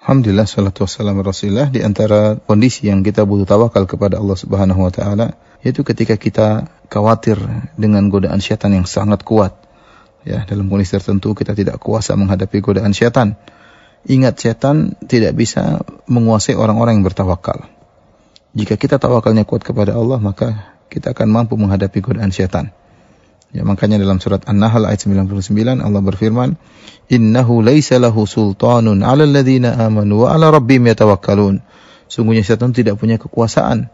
Alhamdulillah, salatu wassalamu Rasulillah. Di antara kondisi yang kita butuh tawakal kepada Allah Subhanahu wa taala, yaitu ketika kita khawatir dengan godaan syaitan yang sangat kuat. Ya, dalam kondisi tertentu kita tidak kuasa menghadapi godaan syaitan. Ingat, syaitan tidak bisa menguasai orang-orang yang bertawakal. Jika kita tawakalnya kuat kepada Allah, maka kita akan mampu menghadapi godaan syaitan. Ya, makanya dalam surat An-Nahl ayat 99 Allah berfirman, "Innahu laisa lahu sultanun 'alal ladzina amanu wa 'ala rabbihim yatawakkalun." Sungguhnya syaitan tidak punya kekuasaan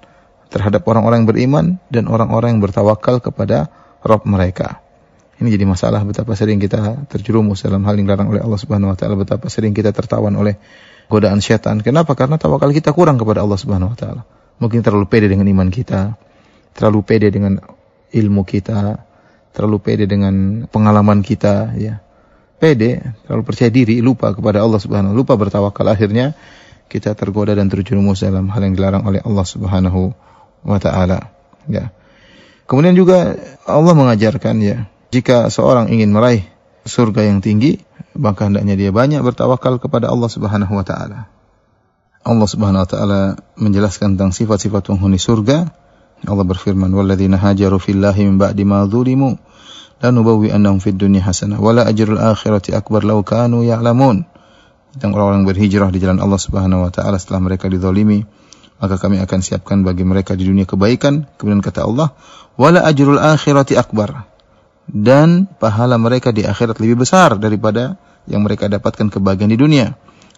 terhadap orang-orang yang beriman dan orang-orang yang bertawakal kepada Rabb mereka. Ini jadi masalah, betapa sering kita terjerumus dalam hal yang dilarang oleh Allah Subhanahu wa taala, betapa sering kita tertawan oleh godaan syaitan. Kenapa? Karena tawakal kita kurang kepada Allah Subhanahu wa taala. Mungkin terlalu pede dengan iman kita, terlalu pede dengan ilmu kita, terlalu pede dengan pengalaman kita, ya. Pede, terlalu percaya diri, lupa kepada Allah Subhanahu, lupa bertawakal, akhirnya kita tergoda dan terjerumus dalam hal yang dilarang oleh Allah Subhanahu wa taala, ya. Kemudian juga Allah mengajarkan, ya, jika seorang ingin meraih surga yang tinggi, maka hendaknya dia banyak bertawakal kepada Allah Subhanahu wa taala. Allah Subhanahu wa taala menjelaskan tentang sifat-sifat penghuni surga. Allah berfirman, "Walladzina hajaru fillahi min ba'di ma dzulimu lanubawwi'annahum fid dunya hasanah wa la ajrul akhirati akbar law kanu ya'lamun." Tentang orang-orang berhijrah di jalan Allah Subhanahu wa taala setelah mereka dizalimi, maka kami akan siapkan bagi mereka di dunia kebaikan. Kemudian kata Allah, "Wa la ajrul akhirati akbar." Dan pahala mereka di akhirat lebih besar daripada yang mereka dapatkan kebahagiaan di dunia.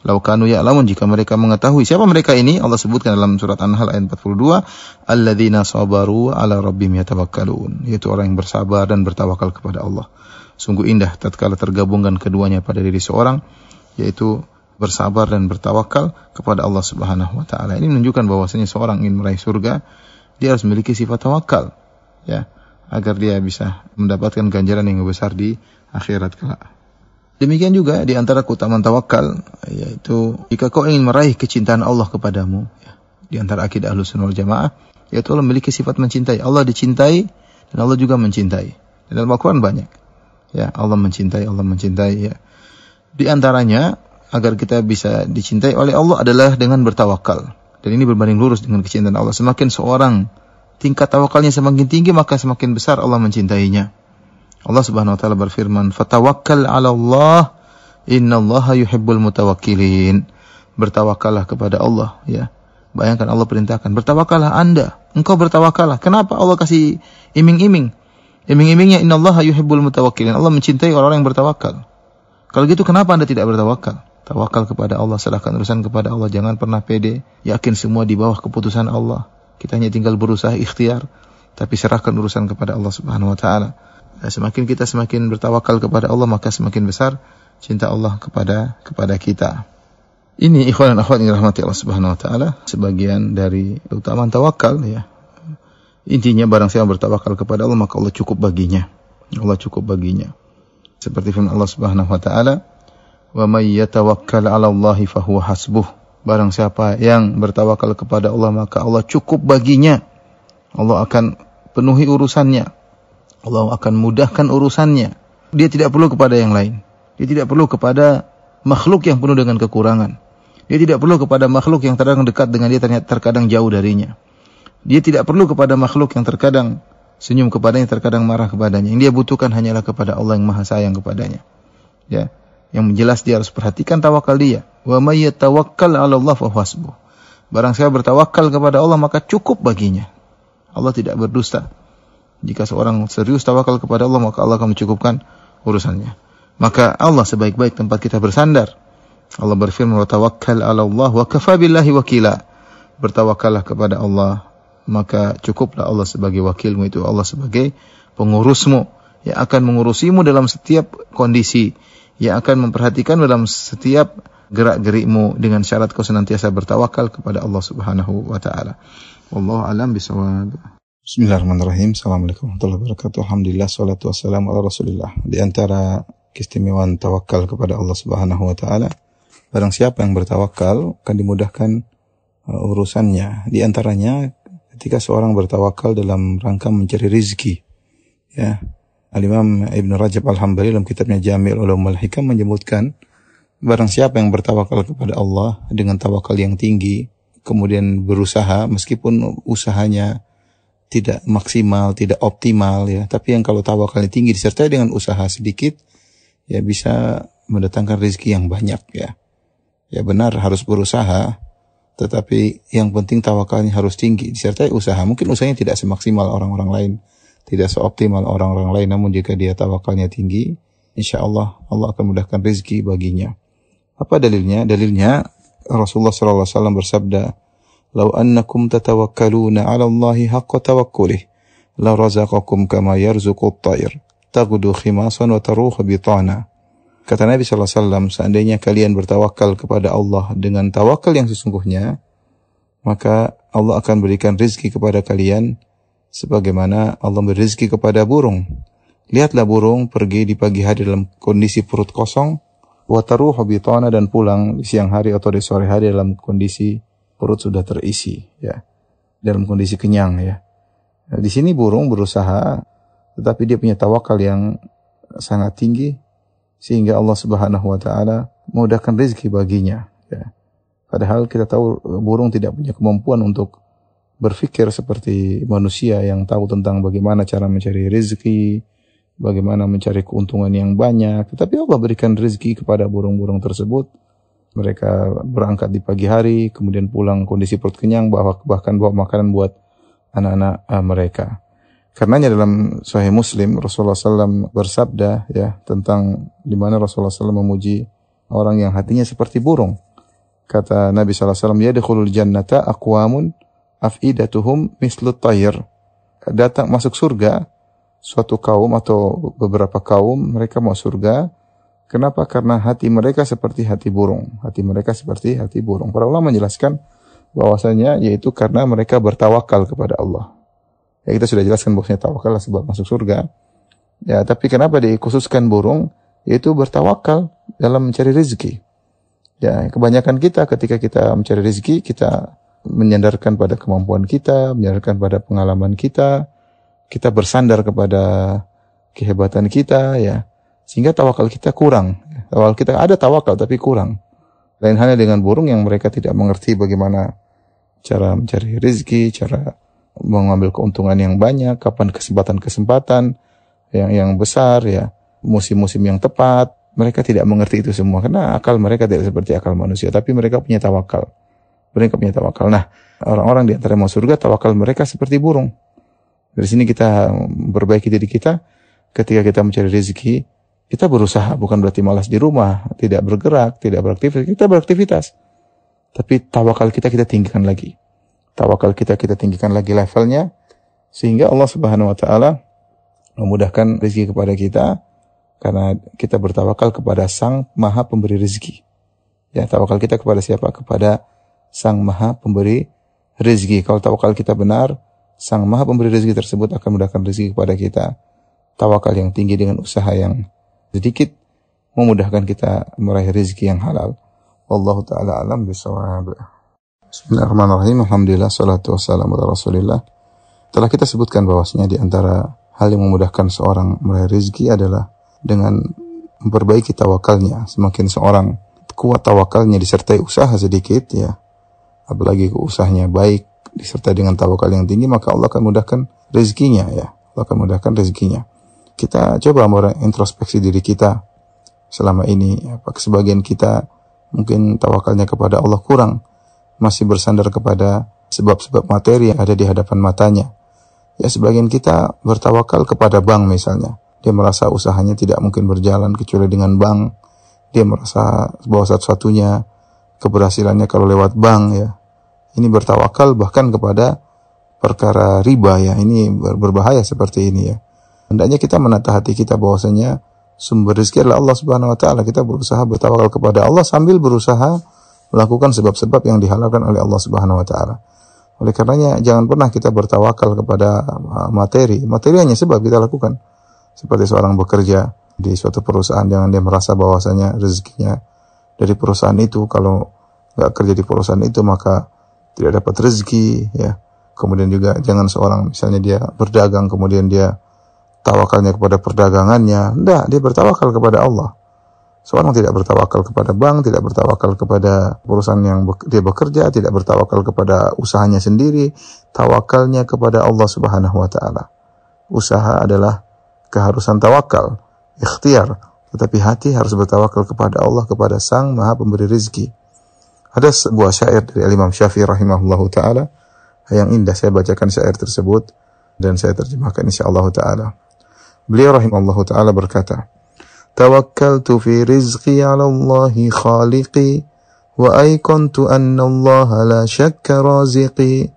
Lau kanu ya'lamun, jika mereka mengetahui. Siapa mereka ini? Allah sebutkan dalam surat An-Nahl ayat 42, alladzina sabaru ala rabbihim yatawakkalun, yaitu orang yang bersabar dan bertawakal kepada Allah. Sungguh indah tatkala tergabungkan keduanya pada diri seorang, yaitu bersabar dan bertawakal kepada Allah Subhanahu wa taala. Ini menunjukkan bahwasanya seorang ingin meraih surga, dia harus memiliki sifat tawakal, ya, agar dia bisa mendapatkan ganjaran yang besar di akhirat kelak. Demikian juga di antara keutamaan tawakal, yaitu jika kau ingin meraih kecintaan Allah kepadamu, ya, di antara akidah Ahlussunnah wal Jamaah, yaitu Allah memiliki sifat mencintai. Allah dicintai dan Allah juga mencintai. Dalam Al-Quran banyak, ya, Allah mencintai, ya. Di antaranya agar kita bisa dicintai oleh Allah adalah dengan bertawakal. Dan ini berbanding lurus dengan kecintaan Allah. Semakin seorang tingkat tawakalnya semakin tinggi, maka semakin besar Allah mencintainya. Allah Subhanahu wa taala berfirman, "Fatawakkal 'ala Allah, innallaha yuhibbul mutawakkilin." Bertawakallah kepada Allah, ya. Bayangkan Allah perintahkan, bertawakallah Anda. Engkau bertawakallah. Kenapa Allah kasih iming-iming? Iming-imingnya innallaha yuhibbul mutawakkilin. Allah mencintai orang-orang yang bertawakal. Kalau gitu kenapa Anda tidak bertawakal? Tawakal kepada Allah, serahkan urusan kepada Allah. Jangan pernah pede, yakin semua di bawah keputusan Allah. Kita hanya tinggal berusaha ikhtiar, tapi serahkan urusan kepada Allah Subhanahu wa taala. Nah, semakin kita semakin bertawakal kepada Allah, maka semakin besar cinta Allah kepada kita. Ini ikhwan dan akhwat yang dirahmati Allah Subhanahu wa taala, sebagian dari keutamaan tawakal, ya. Intinya barang siapa bertawakal kepada Allah, maka Allah cukup baginya. Allah cukup baginya. Seperti firman Allah Subhanahu wa taala, "Wa may yatawakkal 'ala Allahi fahuwa hasbuh." Barang siapa yang bertawakal kepada Allah, maka Allah cukup baginya. Allah akan penuhi urusannya. Allah akan mudahkan urusannya. Dia tidak perlu kepada yang lain. Dia tidak perlu kepada makhluk yang penuh dengan kekurangan. Dia tidak perlu kepada makhluk yang terkadang dekat dengan dia, terkadang jauh darinya. Dia tidak perlu kepada makhluk yang terkadang senyum kepadanya, terkadang marah kepadanya. Yang dia butuhkan hanyalah kepada Allah yang Maha Sayang kepadanya. Ya, yang jelas dia harus perhatikan tawakal dia. Wa may yatawakkal 'ala Allah fa hasbuh. Barang siapa bertawakal kepada Allah, maka cukup baginya. Allah tidak berdusta. Jika seorang serius tawakal kepada Allah, maka Allah akan mencukupkan urusannya. Maka Allah sebaik-baik tempat kita bersandar. Allah berfirman, "Wa tawakkal 'ala Allah wa kafa billahi wakila." Bertawakallah kepada Allah, maka cukuplah Allah sebagai wakilmu, itu Allah sebagai pengurusmu yang akan mengurusimu dalam setiap kondisi, yang akan memperhatikan dalam setiap gerak-gerikmu, dengan syarat kau senantiasa bertawakal kepada Allah Subhanahu wa taala. Wallahu a'lam bishawab. Bismillahirrahmanirrahim. Assalamualaikum warahmatullahi wabarakatuh. Alhamdulillah, salatu wassalamu ala Rasulillah. Di antara keistimewaan tawakal kepada Allah Subhanahu wa taala, barang siapa yang bertawakal akan dimudahkan urusannya. Di antaranya ketika seorang bertawakal dalam rangka mencari rizki, ya. Al-Imam Ibn Rajab Al-Hambali dalam kitabnya Jami' Ulumul Hikam menyebutkan barang siapa yang bertawakal kepada Allah dengan tawakal yang tinggi, kemudian berusaha meskipun usahanya tidak maksimal, tidak optimal ya, tapi yang kalau tawakalnya tinggi disertai dengan usaha sedikit, ya bisa mendatangkan rezeki yang banyak ya. Ya benar harus berusaha, tetapi yang penting tawakalnya harus tinggi disertai usaha. Mungkin usahanya tidak semaksimal orang-orang lain, tidak seoptimal orang-orang lain, namun jika dia tawakalnya tinggi, insya Allah Allah akan mudahkan rezeki baginya. Apa dalilnya? Dalilnya Rasulullah SAW bersabda, "Lau annakum tatawakkaluna 'ala Allahi haqqa tawakkulih, la razaqakum kama yarzuqut tayr, taghdu khimasan wa taruhu bitana." Kata Nabi SAW, seandainya kalian bertawakal kepada Allah dengan tawakal yang sesungguhnya, maka Allah akan berikan rezeki kepada kalian sebagaimana Allah beri rezeki kepada burung. Lihatlah burung pergi di pagi hari dalam kondisi perut kosong, wa taruhu bitana, dan pulang di siang hari atau di sore hari dalam kondisi perut sudah terisi, ya, dalam kondisi kenyang, ya. Nah, di sini burung berusaha, tetapi dia punya tawakal yang sangat tinggi, sehingga Allah Subhanahu Wa Taala memudahkan rezeki baginya. Ya. Padahal kita tahu burung tidak punya kemampuan untuk berpikir seperti manusia yang tahu tentang bagaimana cara mencari rezeki, bagaimana mencari keuntungan yang banyak. Tetapi Allah berikan rezeki kepada burung-burung tersebut. Mereka berangkat di pagi hari, kemudian pulang kondisi perut kenyang, bahkan bawa makanan buat anak-anak mereka. Karenanya dalam Sahih Muslim, Rasulullah SAW bersabda ya tentang di mana Rasulullah SAW memuji orang yang hatinya seperti burung. Kata Nabi SAW, "Yadkhulul jannata aqwamun af'idatuhum mislut tayr." Datang masuk surga suatu kaum atau beberapa kaum, mereka mau surga. Kenapa? Karena hati mereka seperti hati burung. Hati mereka seperti hati burung. Para ulama menjelaskan bahwasanya yaitu karena mereka bertawakal kepada Allah. Ya, kita sudah jelaskan bahwasanya tawakal adalah sebab masuk surga. Ya, tapi kenapa dikhususkan burung? Yaitu bertawakal dalam mencari rezeki. Ya, kebanyakan kita ketika kita mencari rezeki, kita menyandarkan pada kemampuan kita, menyandarkan pada pengalaman kita bersandar kepada kehebatan kita, ya, sehingga tawakal kita kurang. Tawakal kita ada tawakal tapi kurang. Lain halnya dengan burung yang mereka tidak mengerti bagaimana cara mencari rezeki, cara mengambil keuntungan yang banyak, kapan kesempatan-kesempatan yang besar, ya, musim-musim yang tepat. Mereka tidak mengerti itu semua karena akal mereka tidak seperti akal manusia, tapi mereka punya tawakal. Mereka punya tawakal. Nah, orang-orang di antara yang mau surga, tawakal mereka seperti burung. Dari sini kita memperbaiki diri kita. Ketika kita mencari rezeki, kita berusaha, bukan berarti malas di rumah, tidak bergerak, tidak beraktivitas. Kita beraktivitas. Tapi tawakal kita tinggikan lagi. Tawakal kita tinggikan lagi levelnya, sehingga Allah Subhanahu Wa Taala memudahkan rezeki kepada kita, karena kita bertawakal kepada Sang Maha Pemberi rezeki. Ya, tawakal kita kepada siapa? Kepada Sang Maha Pemberi rezeki. Kalau tawakal kita benar, Sang Maha Pemberi rezeki tersebut akan mudahkan rezeki kepada kita. Tawakal yang tinggi dengan usaha yang sedikit memudahkan kita meraih rezeki yang halal. Wallahu ta'ala alam bisawab. Bismillahirrahmanirrahim. Alhamdulillah, salatu wassalamu ala Rasulillah. Telah kita sebutkan bahwasanya di antara hal yang memudahkan seorang meraih rezeki adalah dengan memperbaiki tawakalnya. Semakin seorang kuat tawakalnya disertai usaha sedikit, ya, apalagi usahanya baik disertai dengan tawakal yang tinggi, maka Allah akan mudahkan rezekinya, ya. Allah akan mudahkan rezekinya. Kita coba introspeksi diri kita selama ini. Sebagian kita mungkin tawakalnya kepada Allah kurang, masih bersandar kepada sebab-sebab materi yang ada di hadapan matanya. Ya, sebagian kita bertawakal kepada bank misalnya. Dia merasa usahanya tidak mungkin berjalan kecuali dengan bank. Dia merasa bahwa satu-satunya keberhasilannya kalau lewat bank, ya. Ini bertawakal bahkan kepada perkara riba, ya. Ini berbahaya seperti ini, ya. Hendaknya kita menata hati kita bahwasanya sumber rezeki adalah Allah Subhanahu Wa Taala. Kita berusaha bertawakal kepada Allah sambil berusaha melakukan sebab-sebab yang dihalalkan oleh Allah Subhanahu Wa Taala. Oleh karenanya jangan pernah kita bertawakal kepada materi. Materi hanya sebab kita lakukan. Seperti seorang bekerja di suatu perusahaan, jangan dia merasa bahwasanya rezekinya dari perusahaan itu. Kalau nggak kerja di perusahaan itu maka tidak dapat rezeki, ya. Kemudian juga jangan seorang misalnya dia berdagang kemudian dia tawakalnya kepada perdagangannya. Enggak, dia bertawakal kepada Allah. Seorang tidak bertawakal kepada bank, tidak bertawakal kepada perusahaan yang dia bekerja, tidak bertawakal kepada usahanya sendiri, tawakalnya kepada Allah Subhanahu wa taala. Usaha adalah keharusan tawakal, ikhtiar, tetapi hati harus bertawakal kepada Allah, kepada Sang Maha Pemberi rizki. Ada sebuah syair dari Imam Syafi'i rahimahullahu taala yang indah, saya bacakan syair tersebut dan saya terjemahkan insyaallah taala. Beliau rahimahullahu taala berkata, "Tawakkaltu fi rizqi 'ala Allahi khaliqi wa ayqantu anna Allah la syakka raziqi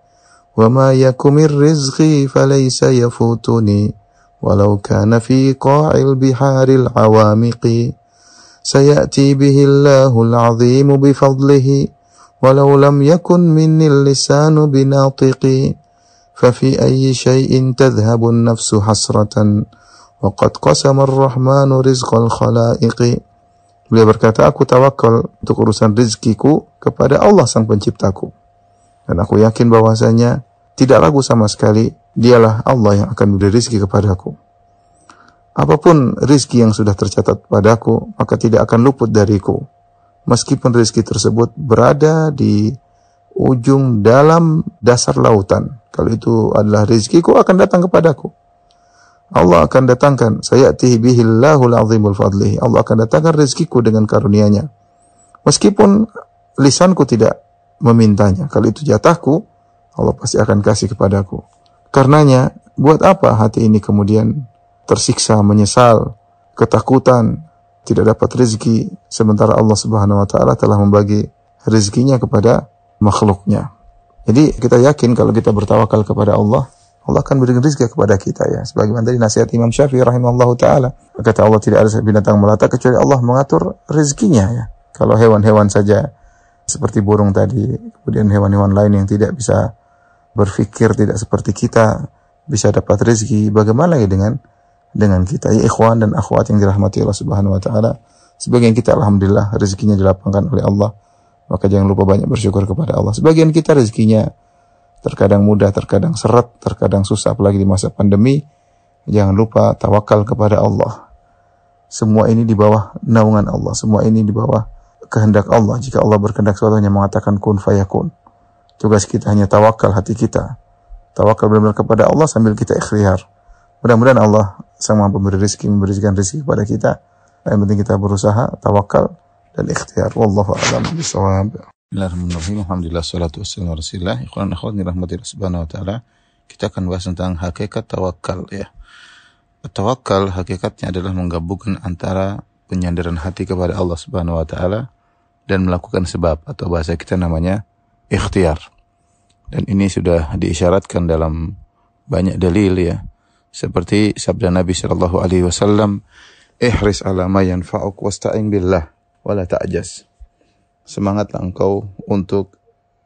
wa ma yakum rizqi falaysa yafutuni walau kana fi qa'il biharil 'awamiqi sayati bihi Allahul 'azim bi fadlihi walau lam yakun minni lisanu binatiqi fa fi ayyi shay'in tadhhabu an-nafsu hasratan waqad qasama ar-rahmanu rizqal khalaiqi." Beliau berkata, aku tawakal untuk urusan rizkiku kepada Allah Sang Penciptaku. Dan aku yakin bahwasanya tidak ragu sama sekali, dialah Allah yang akan memberi rizki kepadaku. Apapun rizki yang sudah tercatat padaku, maka tidak akan luput dariku. Meskipun rizki tersebut berada di ujung dalam dasar lautan. Kalau itu adalah rizkiku, akan datang kepadaku. Allah akan datangkan, sayatihi bihillahul azimul fadlihi. Allah akan datangkan rezekiku dengan karunia-Nya. Meskipun lisanku tidak memintanya, kalau itu jatahku, Allah pasti akan kasih kepadaku. Karenanya, buat apa hati ini kemudian tersiksa, menyesal, ketakutan, tidak dapat rezeki, sementara Allah Subhanahu wa taala telah membagi rezekinya kepada makhluknya. Jadi kita yakin kalau kita bertawakal kepada Allah, Allah akan berikan rezeki kepada kita ya. Sebagaimana tadi nasihat Imam Syafi'i rahimahullahu taala. Kata Allah, tidak ada binatang melata kecuali Allah mengatur rezekinya ya. Kalau hewan-hewan saja seperti burung tadi, kemudian hewan-hewan lain yang tidak bisa berfikir, tidak seperti kita bisa dapat rezeki, bagaimana lagi dengan kita ya ikhwan dan akhwat yang dirahmati Allah Subhanahu wa taala. Sebagian kita alhamdulillah rezekinya dilapangkan oleh Allah. Maka jangan lupa banyak bersyukur kepada Allah. Sebagian kita rezekinya terkadang mudah, terkadang seret, terkadang susah, apalagi di masa pandemi. Jangan lupa tawakal kepada Allah. Semua ini di bawah naungan Allah. Semua ini di bawah kehendak Allah. Jika Allah berkehendak sesuatu, hanya mengatakan kun fayakun. Tugas kita hanya tawakal hati kita. Tawakal benar-benar kepada Allah sambil kita ikhtiar. Mudah-mudahan Allah Sang Maha Pemberi rezeki memberikan rezeki kepada kita. Yang penting kita berusaha, tawakal dan ikhtiar. Wallahu a'lam bishawab. Bismillahirrahmanirrahim. Alhamdulillah, salatu wassalamu ala Rasulillah. Ikhwan akhwat dirahmati Allah Subhanahu wa taala. Kita akan bahas tentang hakikat tawakal ya. Tawakal hakikatnya adalah menggabungkan antara penyandaran hati kepada Allah Subhanahu wa taala dan melakukan sebab, atau bahasa kita namanya ikhtiar. Dan ini sudah diisyaratkan dalam banyak dalil ya. Seperti sabda Nabi sallallahu alaihi wasallam, "Ihris ala ma yanfa'uk wasta'in billah wa la ta'jaz." Semangatlah engkau untuk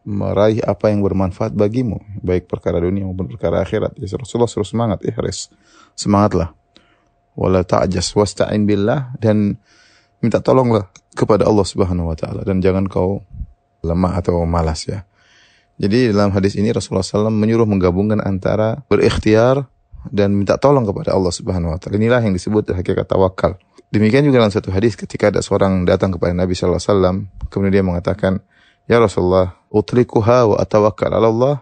meraih apa yang bermanfaat bagimu, baik perkara dunia maupun perkara akhirat. Ya, Rasulullah suruh semangat, ihris. Semangatlah. Wala ta'jas wasta'in billah, dan minta tolonglah kepada Allah Subhanahu wa taala, dan jangan kau lemah atau malas ya. Jadi dalam hadis ini Rasulullah SAW menyuruh menggabungkan antara berikhtiar dan minta tolong kepada Allah Subhanahu wa taala. Inilah yang disebut hakikat tawakal. Demikian juga dalam satu hadis ketika ada seorang datang kepada Nabi sallallahu alaihi wasallam, kemudian dia mengatakan, "Ya Rasulullah, utlikuha wa atawakkal 'ala Allah."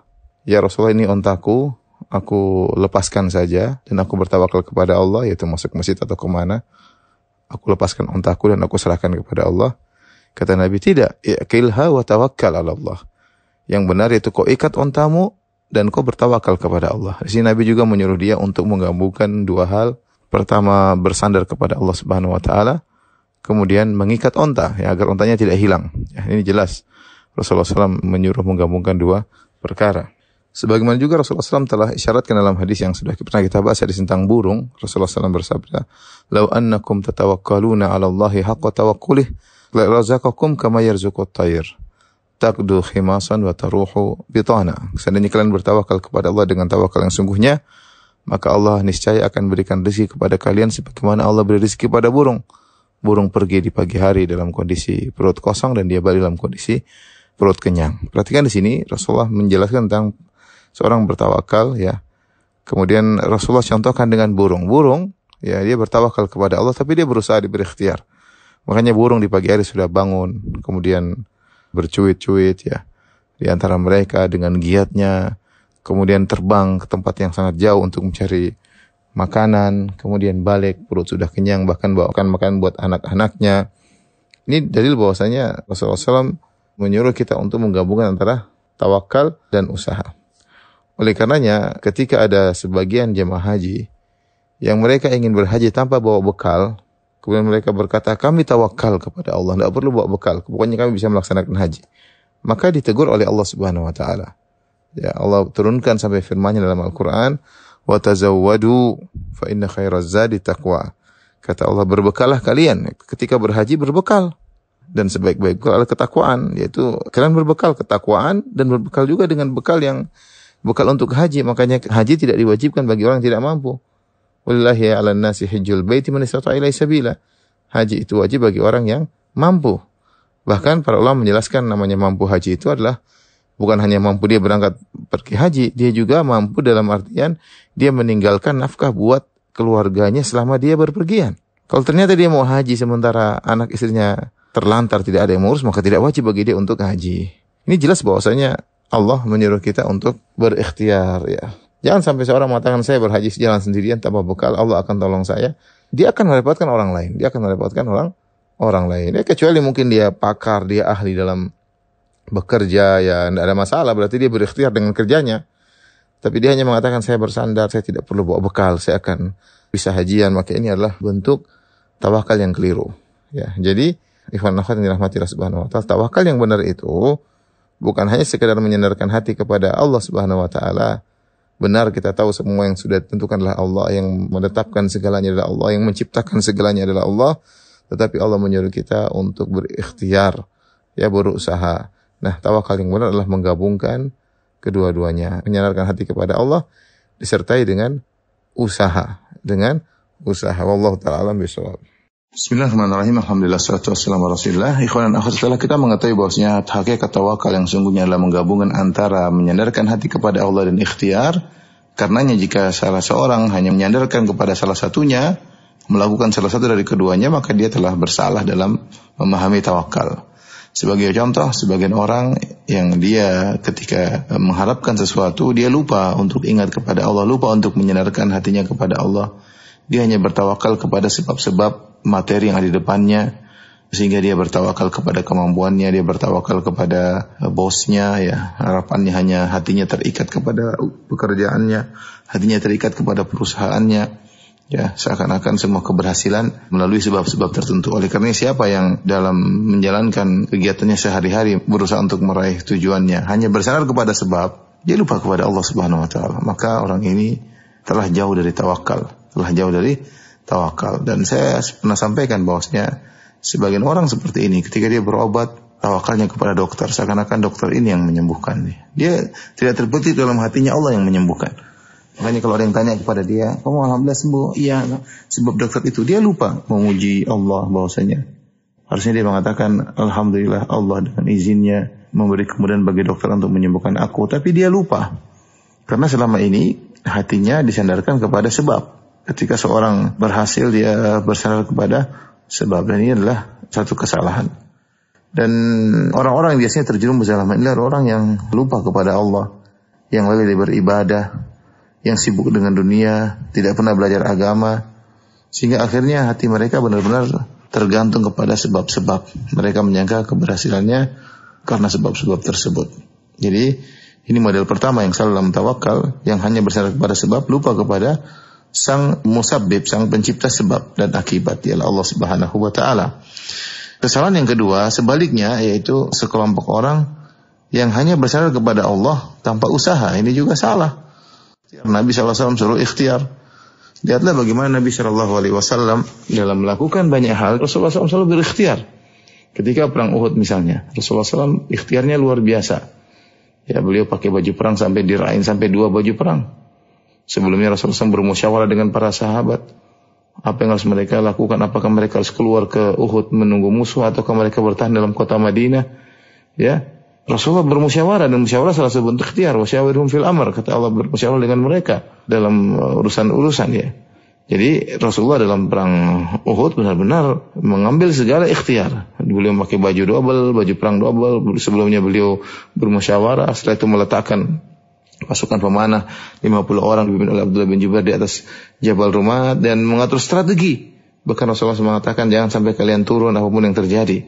Ya Rasulullah, ini ontaku, aku lepaskan saja dan aku bertawakal kepada Allah, yaitu masuk masjid atau kemana. Aku lepaskan ontaku dan aku serahkan kepada Allah. Kata Nabi, tidak, iqilha wa tawakkal 'ala Allah. Yang benar yaitu kau ikat ontamu dan kau bertawakal kepada Allah. Di sini Nabi juga menyuruh dia untuk menggabungkan dua hal. Pertama, bersandar kepada Allah Subhanahu wa taala, kemudian mengikat onta ya, agar ontanya tidak hilang. Ya, ini jelas Rasulullah SAW menyuruh menggabungkan dua perkara. Sebagaimana juga Rasulullah SAW telah isyaratkan dalam hadis yang sudah pernah kita bahas, hadis tentang burung. Rasulullah SAW bersabda, "Lau annakum tatawakkaluna 'ala Allahi haqqa tawakkulih, la razaqakum kama yarzuqut tayr. Taqdu khimasan wa taruhu bitana." Seandainya kalian bertawakal kepada Allah dengan tawakal yang sungguhnya, maka Allah niscaya akan berikan rezeki kepada kalian sebagaimana Allah beri rezeki pada burung. Burung pergi di pagi hari dalam kondisi perut kosong dan dia balik dalam kondisi perut kenyang. Perhatikan di sini Rasulullah menjelaskan tentang seorang bertawakal ya. Kemudian Rasulullah contohkan dengan burung. Burung ya, dia bertawakal kepada Allah tapi dia berusaha berikhtiar. Makanya burung di pagi hari sudah bangun, kemudian bercuit-cuit ya di antara mereka dengan giatnya, kemudian terbang ke tempat yang sangat jauh untuk mencari makanan, kemudian balik perut sudah kenyang, bahkan bawakan makanan buat anak-anaknya. Ini dalil bahwasanya Rasulullah SAW menyuruh kita untuk menggabungkan antara tawakal dan usaha. Oleh karenanya ketika ada sebagian jemaah haji yang mereka ingin berhaji tanpa bawa bekal, kemudian mereka berkata, kami tawakal kepada Allah, tidak perlu bawa bekal, pokoknya kami bisa melaksanakan haji. Maka ditegur oleh Allah Subhanahu wa taala. Ya, Allah turunkan sampai firman-Nya dalam Al-Qur'an, "Wa tazawwadu fa inna khairaz zadi taqwa." Kata Allah, berbekalah kalian ketika berhaji, berbekal, dan sebaik-baik bekal adalah ketakwaan, yaitu kalian berbekal ketakwaan dan berbekal juga dengan bekal untuk haji. Makanya haji tidak diwajibkan bagi orang yang tidak mampu. Wallahi 'alan nasi hajjul baiti man istata'a ilaihi sabila. Haji itu wajib bagi orang yang mampu. Bahkan para ulama menjelaskan namanya mampu haji itu adalah bukan hanya mampu dia berangkat pergi haji, dia juga mampu dalam artian dia meninggalkan nafkah buat keluarganya selama dia berpergian. Kalau ternyata dia mau haji sementara anak istrinya terlantar, tidak ada yang mengurus, maka tidak wajib bagi dia untuk haji. Ini jelas bahwasanya Allah menyuruh kita untuk berikhtiar ya. Jangan sampai seorang mengatakan saya berhaji sejalan sendirian tanpa bekal, Allah akan tolong saya. Dia akan merepotkan orang lain. Orang lain. Ya, kecuali mungkin dia pakar, dia ahli dalam bekerja, ya tidak ada masalah. Berarti dia berikhtiar dengan kerjanya. Tapi dia hanya mengatakan saya bersandar, saya tidak perlu bawa bekal, saya akan bisa hajian. Maka ini adalah bentuk tawakal yang keliru. Ya, jadi ikhwan akhwat yang dirahmati Allah Subhanahu wa taala, tawakal yang benar itu bukan hanya sekedar menyandarkan hati kepada Allah Subhanahu wa taala. Benar kita tahu semua yang sudah ditentukan adalah Allah, yang menetapkan segalanya adalah Allah, yang menciptakan segalanya adalah Allah. Tetapi Allah menyuruh kita untuk berikhtiar, ya berusaha. Nah, tawakal yang benar adalah menggabungkan kedua-duanya, menyandarkan hati kepada Allah disertai dengan usaha, Wallahu ta'ala alam bishawab. Bismillahirrahmanirrahim. Alhamdulillah wassalatu wassalamu ala Rasulillah. Ikhwan dan akhwat, setelah kita mengetahui bahwasanya hakikat tawakal yang sungguhnya adalah menggabungkan antara menyandarkan hati kepada Allah dan ikhtiar. Karenanya jika salah seorang hanya menyandarkan kepada salah satunya, melakukan salah satu dari keduanya, maka dia telah bersalah dalam memahami tawakal. Sebagai contoh, sebagian orang yang dia ketika mengharapkan sesuatu, dia lupa untuk ingat kepada Allah, lupa untuk menyandarkan hatinya kepada Allah. Dia hanya bertawakal kepada sebab-sebab materi yang ada di depannya, sehingga dia bertawakal kepada kemampuannya, dia bertawakal kepada bosnya, ya harapannya hanya hatinya terikat kepada pekerjaannya, hatinya terikat kepada perusahaannya, ya seakan-akan semua keberhasilan melalui sebab-sebab tertentu. Oleh karena siapa yang dalam menjalankan kegiatannya sehari-hari berusaha untuk meraih tujuannya hanya bersandar kepada sebab, dia lupa kepada Allah Subhanahu wa taala, maka orang ini telah jauh dari tawakal. Dan saya pernah sampaikan bahwasanya sebagian orang seperti ini ketika dia berobat, tawakalnya kepada dokter, seakan-akan dokter ini yang menyembuhkan dia. Dia tidak terbetik dalam hatinya Allah yang menyembuhkan. Makanya kalau ada yang tanya kepada dia, kamu alhamdulillah sembuh? Iya, sebab dokter itu. Dia lupa memuji Allah bahwasanya harusnya dia mengatakan alhamdulillah Allah dengan izinnya memberi kemudahan bagi dokter untuk menyembuhkan aku. Tapi dia lupa karena selama ini hatinya disandarkan kepada sebab. Ketika seorang berhasil, dia bersandar kepada sebab, dan ini adalah satu kesalahan. Dan orang-orang yang biasanya terjerumus dalam ini adalah orang yang lupa kepada Allah, yang lalai beribadah, yang sibuk dengan dunia, tidak pernah belajar agama, sehingga akhirnya hati mereka benar-benar tergantung kepada sebab-sebab. Mereka menyangka keberhasilannya karena sebab-sebab tersebut. Jadi ini model pertama yang salah dalam tawakal, yang hanya bersandar kepada sebab, lupa kepada sang musabbib, sang pencipta sebab dan akibat, ialah Allah Subhanahu wa taala. Kesalahan yang kedua sebaliknya, yaitu sekelompok orang yang hanya bersandar kepada Allah tanpa usaha. Ini juga salah. Nabi SAW suruh ikhtiar. Lihatlah bagaimana Nabi SAW dalam melakukan banyak hal, Rasulullah SAW selalu berikhtiar. Ketika perang Uhud misalnya, Rasulullah SAW ikhtiarnya luar biasa. Ya, beliau pakai baju perang sampai dirain sampai 2 baju perang. Sebelumnya Rasulullah SAW bermusyawarah dengan para sahabat. Apa yang harus mereka lakukan? Apakah mereka harus keluar ke Uhud menunggu musuh, ataukah mereka bertahan dalam kota Madinah? Ya, Rasulullah bermusyawarah, dan musyawarah salah satu bentuk ikhtiar. Wasyawirhum fil amr, kata Allah, bermusyawarah dengan mereka dalam urusan-urusan, ya. Jadi Rasulullah dalam perang Uhud benar-benar mengambil segala ikhtiar. Beliau memakai baju double, baju perang double. Sebelumnya beliau bermusyawarah, setelah itu meletakkan pasukan pemanah 50 orang dipimpin oleh Abdullah bin Jubair di atas Jabal Rumat dan mengatur strategi. Bahkan Rasulullah mengatakan jangan sampai kalian turun apapun yang terjadi.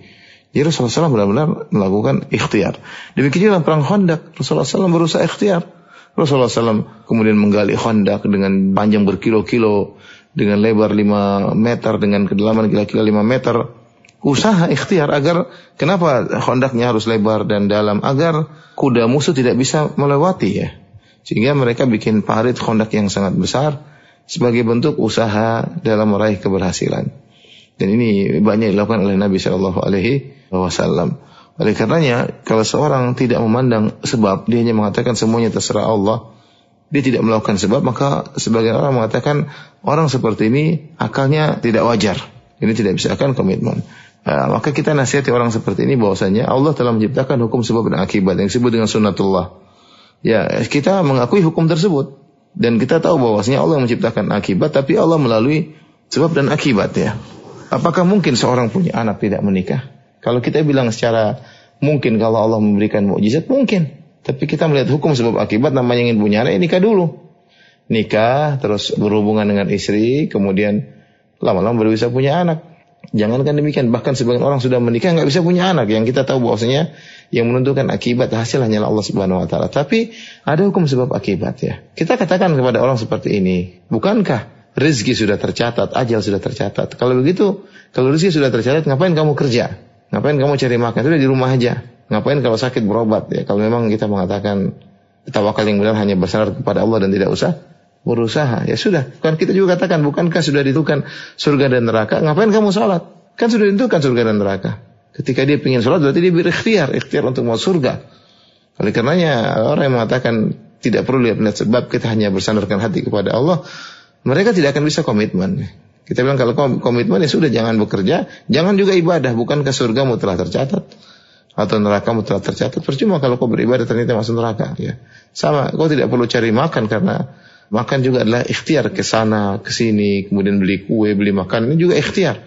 Jadi Rasulullah SAW benar-benar melakukan ikhtiar. Demikian dalam perang Khandaq, Rasulullah SAW berusaha ikhtiar. Rasulullah SAW kemudian menggali Khandaq dengan panjang berkilo-kilo, dengan lebar 5 meter, dengan kedalaman kira-kira 5 meter. Usaha ikhtiar agar, kenapa Khandaqnya harus lebar dan dalam? Agar kuda musuh tidak bisa melewati ya. Sehingga mereka bikin parit Khandaq yang sangat besar sebagai bentuk usaha dalam meraih keberhasilan. Dan ini banyak dilakukan oleh Nabi SAW. Oleh karenanya, kalau seorang tidak memandang sebab, dia hanya mengatakan semuanya terserah Allah, dia tidak melakukan sebab, maka sebagian orang mengatakan orang seperti ini akalnya tidak wajar. Ini tidak bisa akan komitmen. Maka kita nasihati orang seperti ini bahwasanya Allah telah menciptakan hukum sebab dan akibat yang disebut dengan sunnatullah. Ya, kita mengakui hukum tersebut dan kita tahu bahwasanya Allah menciptakan akibat, tapi Allah melalui sebab dan akibat ya. Apakah mungkin seorang punya anak tidak menikah? Kalau kita bilang secara mungkin kalau Allah memberikan mukjizat, mungkin. Tapi kita melihat hukum sebab akibat, namanya ingin punya anak, nikah dulu. Nikah, terus berhubungan dengan istri, kemudian lama-lama baru bisa punya anak. Jangankan demikian, bahkan sebagian orang sudah menikah nggak bisa punya anak. Yang kita tahu bahwasanya yang menentukan akibat hasil hanyalah Allah Subhanahu Wa Taala. Tapi ada hukum sebab akibat ya. Kita katakan kepada orang seperti ini, bukankah rezeki sudah tercatat, ajal sudah tercatat? Kalau begitu, kalau rezeki sudah tercatat, ngapain kamu kerja? Ngapain kamu cari makan? Sudah di rumah aja. Ngapain kalau sakit berobat ya? Kalau memang kita mengatakan tawakal yang benar hanya bersandar kepada Allah dan tidak usah berusaha, ya sudah. Kan kita juga katakan, bukankah sudah ditentukan surga dan neraka? Ngapain kamu sholat? Kan sudah ditentukan surga dan neraka. Ketika dia ingin sholat, berarti dia berikhtiar untuk mau surga. Oleh karenanya orang yang mengatakan tidak perlu lihat sebab, kita hanya bersandarkan hati kepada Allah, mereka tidak akan bisa komitmen. Kita bilang kalau komitmen ya sudah, jangan bekerja, jangan juga ibadah. Bukankah surgamu telah tercatat atau nerakamu telah tercatat? Percuma kalau kau beribadah ternyata masuk neraka. Ya. Sama, kau tidak perlu cari makan karena makan juga adalah ikhtiar, ke sana, ke sini, kemudian beli kue, beli makan, ini juga ikhtiar.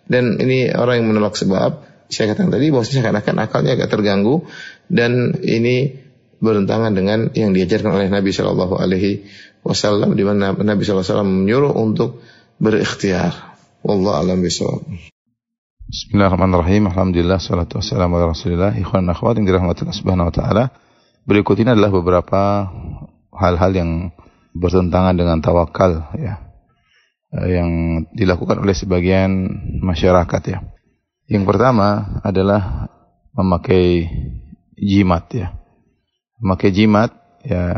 Dan ini orang yang menolak sebab, saya katakan tadi bahwasanya seakan-akan akalnya agak terganggu dan ini bertentangan dengan yang diajarkan oleh Nabi SAW, di mana Nabi SAW menyuruh untuk berikhtiar. Wallahu a'lam bishawab. Bismillahirrahmanirrahim. Alhamdulillah, salatu wassalamu ala Rasulillah. Ikhwan dan akhwat yang dirahmati Allah Subhanahu wa taala. Berikut ini adalah beberapa hal-hal yang bertentangan dengan tawakal ya. Yang dilakukan oleh sebagian masyarakat ya. Yang pertama adalah memakai jimat ya. Memakai jimat ya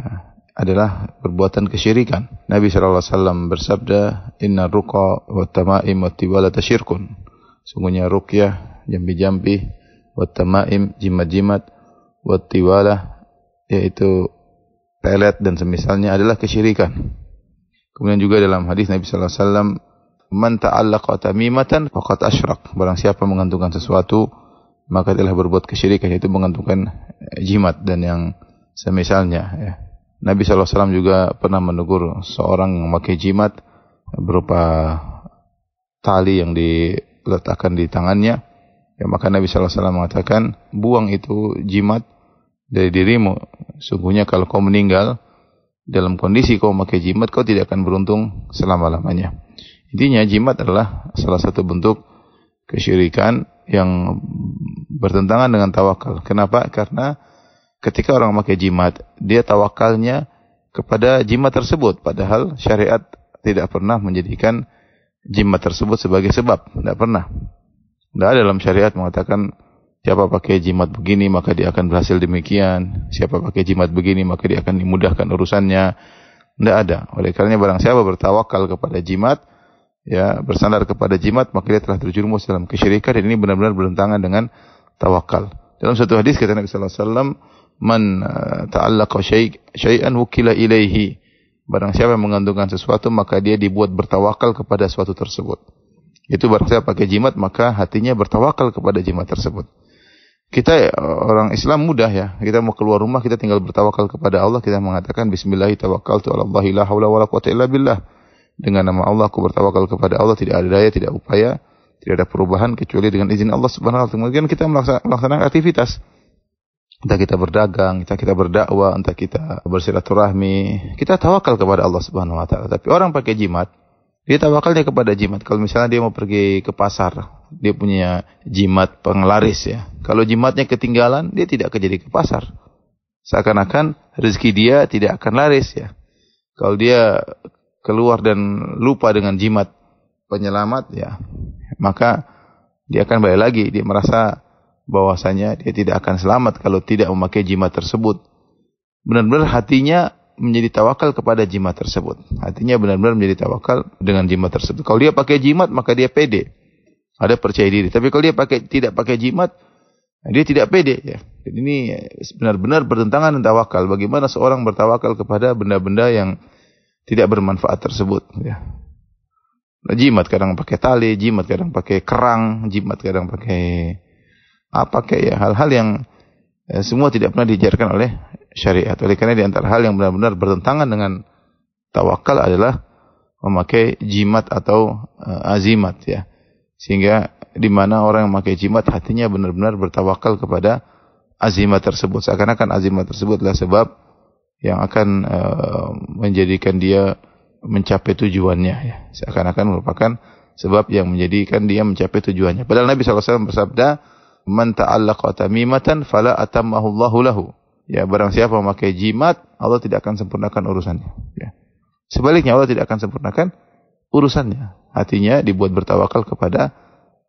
adalah perbuatan kesyirikan. Nabi SAW bersabda, Inna ruqa wa tamaim wa tiwala tasyirkun. Sungguhnya ruqyah, jambi-jambi, wa tamaim, jimat-jimat, wa tiwala, yaitu pelet dan semisalnya adalah kesyirikan. Kemudian juga dalam hadis Nabi SAW, Man ta'allaqa tamimatan faqad asyrak. Barang siapa menggantungkan sesuatu, maka telah berbuat kesyirikan, yaitu menggantungkan jimat dan yang semisalnya ya. Nabi SAW juga pernah menegur seorang yang memakai jimat berupa tali yang diletakkan di tangannya. Ya, maka Nabi SAW mengatakan, buang itu jimat dari dirimu. Sungguhnya kalau kau meninggal dalam kondisi kau memakai jimat, kau tidak akan beruntung selama-lamanya. Intinya jimat adalah salah satu bentuk kesyirikan yang bertentangan dengan tawakal. Kenapa? Karena ketika orang memakai jimat, dia tawakalnya kepada jimat tersebut. Padahal syariat tidak pernah menjadikan jimat tersebut sebagai sebab. Tidak pernah. Tidak ada dalam syariat mengatakan, siapa pakai jimat begini maka dia akan berhasil demikian. Siapa pakai jimat begini maka dia akan dimudahkan urusannya. Tidak ada. Oleh karenanya barang siapa bertawakal kepada jimat, ya bersandar kepada jimat, maka dia telah terjerumus dalam kesyirikan, dan ini benar-benar bertentangan dengan tawakal. Dalam satu hadis kata Nabi sallallahu alaihi wasallam, Man ta'allaqa syai'an wukila ilaihi. Barang siapa yang menggantungkan sesuatu, maka dia dibuat bertawakal kepada sesuatu tersebut. Itu barang siapa pakai jimat, maka hatinya bertawakal kepada jimat tersebut. Kita orang Islam mudah ya. Kita mau keluar rumah, kita tinggal bertawakal kepada Allah. Kita mengatakan Bismillahirrahmanirrahim, tawakkaltu 'ala Allahi la haula wala quwwata illa billah. dengan nama Allah, aku bertawakal kepada Allah, tidak ada daya, tidak upaya, tidak ada perubahan kecuali dengan izin Allah Subhanahu wa taala. Kemudian kita melaksanakan aktivitas. Entah kita berdagang, entah kita berdakwah, entah kita bersilaturahmi, kita tawakal kepada Allah Subhanahu wa taala. Tapi orang pakai jimat, dia tawakalnya kepada jimat. Kalau misalnya dia mau pergi ke pasar, dia punya jimat penglaris ya. Kalau jimatnya ketinggalan, dia tidak akan jadi ke pasar. Seakan-akan rezeki dia tidak akan laris ya. Kalau dia keluar dan lupa dengan jimat penyelamat ya, maka dia akan balik lagi. Dia merasa bahwasanya dia tidak akan selamat kalau tidak memakai jimat tersebut. Benar-benar hatinya menjadi tawakal kepada jimat tersebut. Hatinya benar-benar menjadi tawakal dengan jimat tersebut. Kalau dia pakai jimat, maka dia pede. Ada percaya diri. Tapi kalau dia tidak pakai jimat, dia tidak pede ya. Jadi ini benar-benar bertentangan dengan tawakal. Bagaimana seorang bertawakal kepada benda-benda yang tidak bermanfaat tersebut ya. Nah, jimat kadang pakai tali, jimat kadang pakai kerang, jimat kadang pakai hal-hal yang semua tidak pernah diajarkan oleh syariat. Oleh karena di antara hal yang benar-benar bertentangan dengan tawakal adalah memakai jimat atau azimat ya. Sehingga di mana orang yang memakai jimat hatinya benar-benar bertawakal kepada azimat tersebut. Seakan-akan azimat tersebut adalah sebab yang akan menjadikan dia mencapai tujuannya ya. Seakan-akan merupakan sebab yang menjadikan dia mencapai tujuannya. Padahal Nabi SAW bersabda, "Man ta'allaqa tamimatan fala atammahu Allahu lahu." Ya, barang siapa memakai jimat, Allah tidak akan sempurnakan urusannya. Ya. Sebaliknya Allah tidak akan sempurnakan urusannya. Hatinya dibuat bertawakal kepada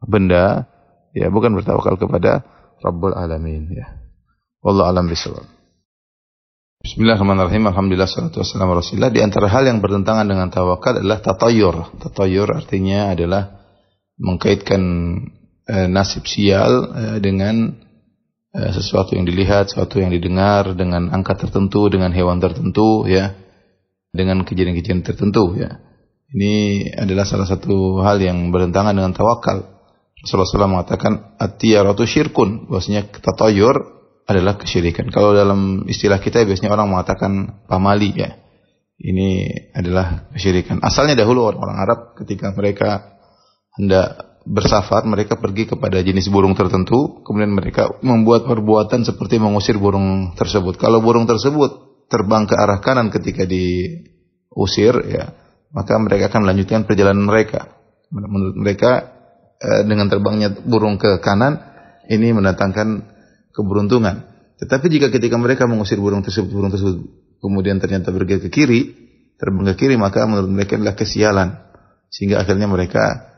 benda, ya, bukan bertawakal kepada Rabbul Alamin. Ya. Wallahu a'lam bishawab. Bismillahirrahmanirrahim. Alhamdulillah salatu wassalamu ala Rasulillah. Di antara hal yang bertentangan dengan tawakal adalah tatayur. Tatayur artinya adalah mengkaitkan nasib sial dengan sesuatu yang dilihat, sesuatu yang didengar, dengan angka tertentu, dengan hewan tertentu, ya, dengan kejadian-kejadian tertentu, ya. Ini adalah salah satu hal yang bertentangan dengan tawakal. Rasulullah SAW mengatakan at-tiyaratu syirkun, bahwasanya tatayur adalah kesyirikan. Kalau dalam istilah kita biasanya orang mengatakan pamali ya. Ini adalah kesyirikan. Asalnya dahulu orang-orang Arab ketika mereka hendak bersafar, mereka pergi kepada jenis burung tertentu, kemudian mereka membuat perbuatan seperti mengusir burung tersebut. Kalau burung tersebut terbang ke arah kanan ketika diusir ya, maka mereka akan melanjutkan perjalanan mereka. Menurut mereka dengan terbangnya burung ke kanan ini mendatangkan keberuntungan. Tetapi jika ketika mereka mengusir burung tersebut kemudian ternyata pergi ke kiri, terbang ke kiri, maka menurut mereka adalah kesialan. Sehingga akhirnya mereka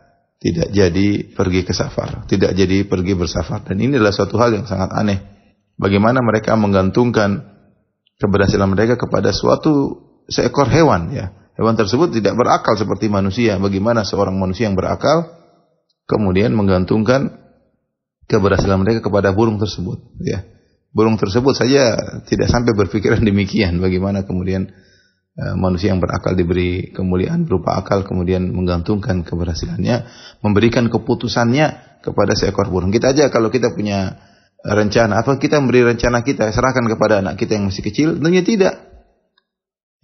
tidak jadi pergi ke safar, tidak jadi pergi bersafar. Dan ini adalah suatu hal yang sangat aneh. Bagaimana mereka menggantungkan keberhasilan mereka kepada seekor hewan ya. Hewan tersebut tidak berakal seperti manusia. Bagaimana seorang manusia yang berakal kemudian menggantungkan keberhasilan mereka kepada burung tersebut ya. Burung tersebut saja tidak sampai berpikiran demikian, bagaimana kemudian manusia yang berakal diberi kemuliaan berupa akal kemudian menggantungkan keberhasilannya, memberikan keputusannya kepada seekor burung. Kita aja kalau kita punya rencana, apa kita memberi rencana kita serahkan kepada anak kita yang masih kecil? Tentunya tidak.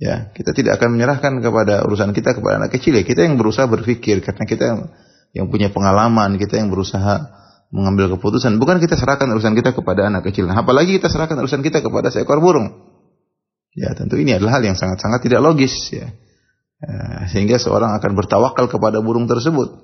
Ya, kita tidak akan menyerahkan kepada urusan kita kepada anak kecil ya. Kita yang berusaha berpikir karena kita yang punya pengalaman, kita yang berusaha mengambil keputusan. Bukan kita serahkan urusan kita kepada anak kecil. Nah, apalagi kita serahkan urusan kita kepada seekor burung. Ya, tentu ini adalah hal yang sangat-sangat tidak logis ya. Sehingga seorang akan bertawakal kepada burung tersebut.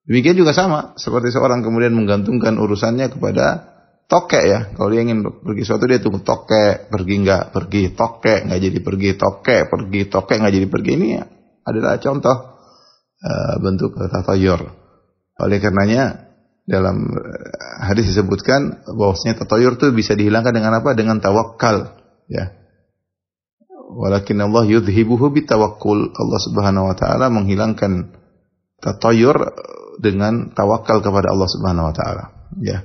Demikian juga sama seperti seorang kemudian menggantungkan urusannya kepada tokek ya. Kalau dia ingin pergi suatu dia tunggu tokek, pergi enggak, pergi tokek, enggak jadi pergi tokek, pergi tokek enggak jadi pergi. Ini ya, adalah contoh bentuk tatayur. Oleh karenanya dalam hadis disebutkan bahwasanya tatayur itu bisa dihilangkan dengan apa? Dengan tawakal, ya. Walakin Allah yudhibuhu bitawakkul. Allah Subhanahu wa taala menghilangkan tatayur dengan tawakal kepada Allah Subhanahu wa taala, ya.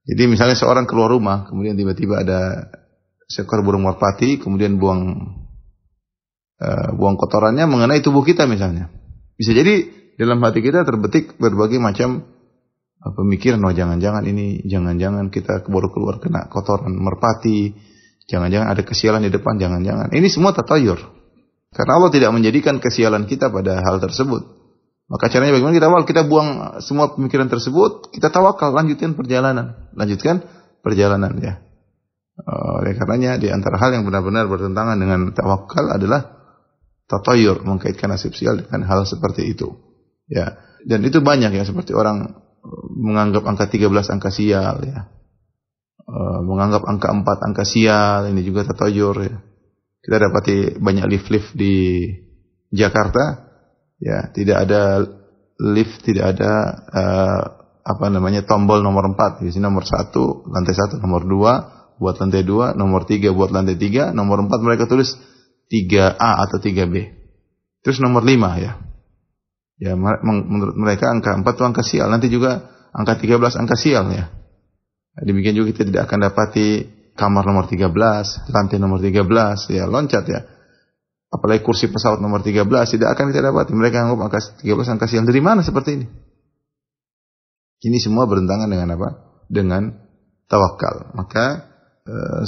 Jadi misalnya seorang keluar rumah, kemudian tiba-tiba ada seekor burung merpati, kemudian buang kotorannya mengenai tubuh kita misalnya. Bisa jadi dalam hati kita terbetik berbagai macam pemikiran, jangan-jangan kita baru keluar kena kotoran merpati, jangan-jangan ada kesialan di depan, jangan-jangan. Ini semua tatayur. Karena Allah tidak menjadikan kesialan kita pada hal tersebut. Maka caranya bagaimana kita awal? Kita buang semua pemikiran tersebut, kita tawakal, lanjutkan perjalanan ya. Oleh karenanya di antara hal yang benar-benar bertentangan dengan tawakal adalah tatayur, mengkaitkan nasib sial dengan hal seperti itu. Ya. Dan itu banyak ya, seperti orang menganggap angka 13 angka sial ya. Menganggap angka 4 angka sial, ini juga tatayur ya. Kita dapati banyak lift-lift di Jakarta ya, tidak ada lift, tidak ada tombol nomor 4. Di sini nomor 1, lantai 1, nomor 2 buat lantai 2, nomor 3 buat lantai 3, nomor 4 mereka tulis 3A atau 3B. Terus nomor 5 ya. Ya, menurut mereka angka 4 itu angka sial, nanti juga angka 13 angka sial ya. Demikian juga kita tidak akan dapati kamar nomor 13, lantai nomor 13 ya, loncat ya. Apalagi kursi pesawat nomor 13 tidak akan kita dapati. Mereka anggap angka 13 angka sial. Dari mana seperti ini? Ini semua bertentangan dengan apa? Dengan tawakal. Maka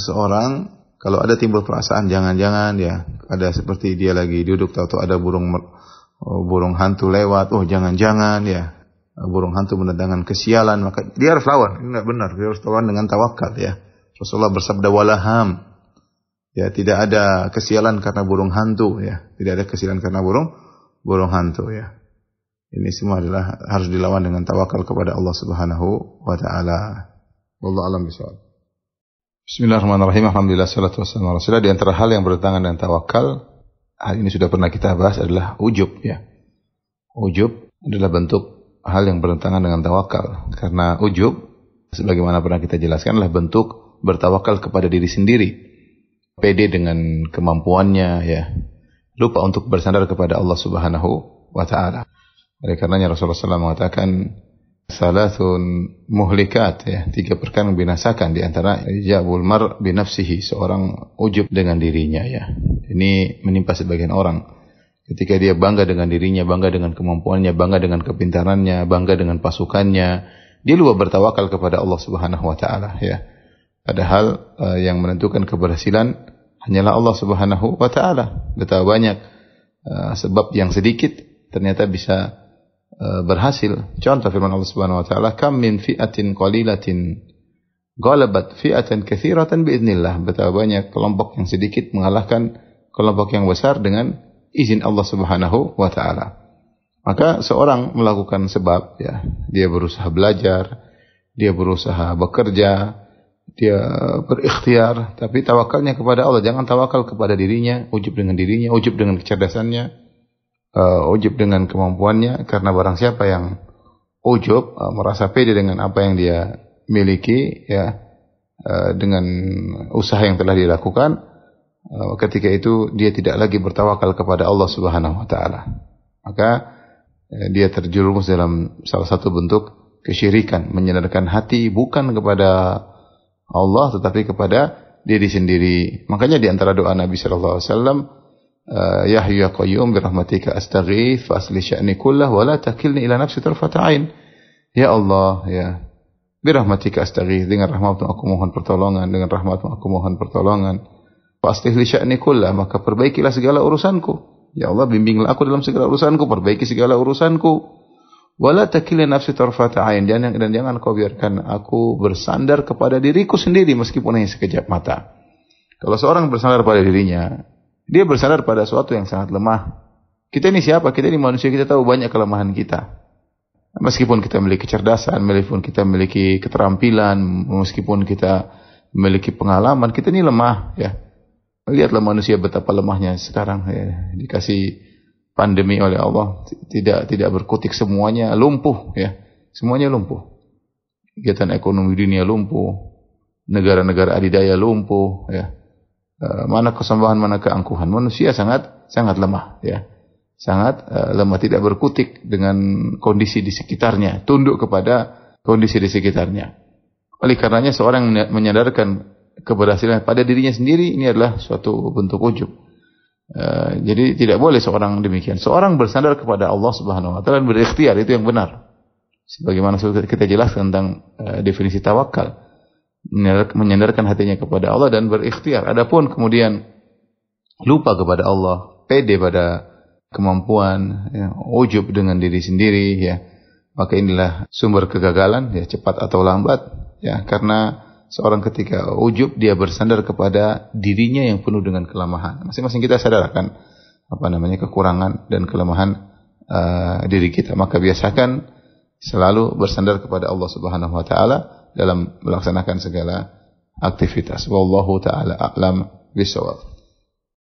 seorang kalau ada timbul perasaan jangan-jangan ya, ada seperti dia lagi duduk tahu-tahu ada burung hantu lewat, oh jangan-jangan ya, burung hantu mendatangkan kesialan, maka dia harus lawan. Ini enggak benar, dia harus lawan dengan tawakal ya. Rasulullah bersabda walaham. Ya, tidak ada kesialan karena burung hantu ya. Tidak ada kesialan karena burung hantu ya. Ini semua adalah harus dilawan dengan tawakal kepada Allah Subhanahu wa taala. Wallahu a'lam bishawab. Bismillahirrahmanirrahim. Alhamdulillah salatu wassalamu ala Rasulillah. Di antara hal yang bertentangan dengan tawakal, hal ini sudah pernah kita bahas, adalah ujub ya. Ujub adalah bentuk hal yang bertentangan dengan tawakal. Karena ujub sebagaimana pernah kita jelaskan adalah bentuk bertawakal kepada diri sendiri. Pede dengan kemampuannya ya. Lupa untuk bersandar kepada Allah Subhanahu wa taala. Oleh karenanya Rasulullah SAW mengatakan salasun muhlikat ya, 3 perkara membinasakan, di antara ijabul mar bi nafsihi, seorang ujub dengan dirinya ya. Ini menimpa sebagian orang. Ketika dia bangga dengan dirinya, bangga dengan kemampuannya, bangga dengan kepintarannya, bangga dengan pasukannya, dia lupa bertawakal kepada Allah Subhanahu wa taala ya. Padahal yang menentukan keberhasilan hanyalah Allah Subhanahu wa taala. Betapa banyak sebab yang sedikit ternyata bisa berhasil. Contoh firman Allah Subhanahu wa taala, "Kam min fi'atin qalilatin ghalabat fi'atan katsiratan biidznillah." Betapa banyak kelompok yang sedikit mengalahkan kelompok yang besar dengan izin Allah Subhanahu wa taala. Maka seorang melakukan sebab ya, dia berusaha belajar, dia berusaha bekerja, dia berikhtiar, tapi tawakalnya kepada Allah. Jangan tawakal kepada dirinya, ujub dengan dirinya, ujub dengan kecerdasannya, ujub dengan kemampuannya. Karena barang siapa yang ujub, merasa pede dengan apa yang dia miliki ya, dengan usaha yang telah dilakukan, ketika itu dia tidak lagi bertawakal kepada Allah Subhanahu wa taala. Maka dia terjerumus dalam salah satu bentuk kesyirikan, menyandarkan hati bukan kepada Allah tetapi kepada diri sendiri. Makanya di antara doa Nabi sallallahu alaihi wasallam, ya hayyu ya qayyum bi rahmatika astaghits fa asli sya'ni kullahu wa la takilni ila nafsi tarfata ain. Ya Allah ya, bi rahmatika astaghits, dengan rahmatmu aku mohon pertolongan, dengan rahmatmu aku mohon pertolongan. Fa asli sya'ni kullahu, maka perbaikilah segala urusanku. Ya Allah, bimbinglah aku dalam segala urusanku, perbaiki segala urusanku. Wala takilni nafsi tarfata ain, dan jangan kau biarkan aku bersandar kepada diriku sendiri meskipun hanya sekejap mata. Kalau seorang bersandar pada dirinya, dia bersandar pada sesuatu yang sangat lemah. Kita ini siapa? Kita ini manusia, kita tahu banyak kelemahan kita. Meskipun kita memiliki kecerdasan, meskipun kita memiliki keterampilan, meskipun kita memiliki pengalaman, kita ini lemah ya. Lihatlah manusia betapa lemahnya sekarang ya. Dikasih pandemi oleh Allah, tidak berkutik, semuanya lumpuh ya. Semuanya lumpuh. Kegiatan ekonomi dunia lumpuh. Negara-negara adidaya lumpuh ya. Mana kesembahan, mana keangkuhan. Manusia sangat lemah ya. Sangat lemah, tidak berkutik dengan kondisi di sekitarnya, tunduk kepada kondisi di sekitarnya. Oleh karenanya seorang menyadarkan keberhasilan pada dirinya sendiri, ini adalah suatu bentuk ujub. Jadi tidak boleh seorang demikian. Seorang bersandar kepada Allah Subhanahu wa taala dan berikhtiar, itu yang benar. Sebagaimana kita jelaskan tentang definisi tawakal, menyandarkan hatinya kepada Allah dan berikhtiar. Adapun kemudian lupa kepada Allah, pede pada kemampuan, ya, ujub dengan diri sendiri, ya, maka inilah sumber kegagalan, ya, cepat atau lambat, ya, karena seorang ketika ujub dia bersandar kepada dirinya yang penuh dengan kelemahan. Masing-masing kita sadar akan kekurangan dan kelemahan diri kita. Maka biasakan selalu bersandar kepada Allah Subhanahu wa taala dalam melaksanakan segala aktivitas. Wallahu taala a'lam bishawab.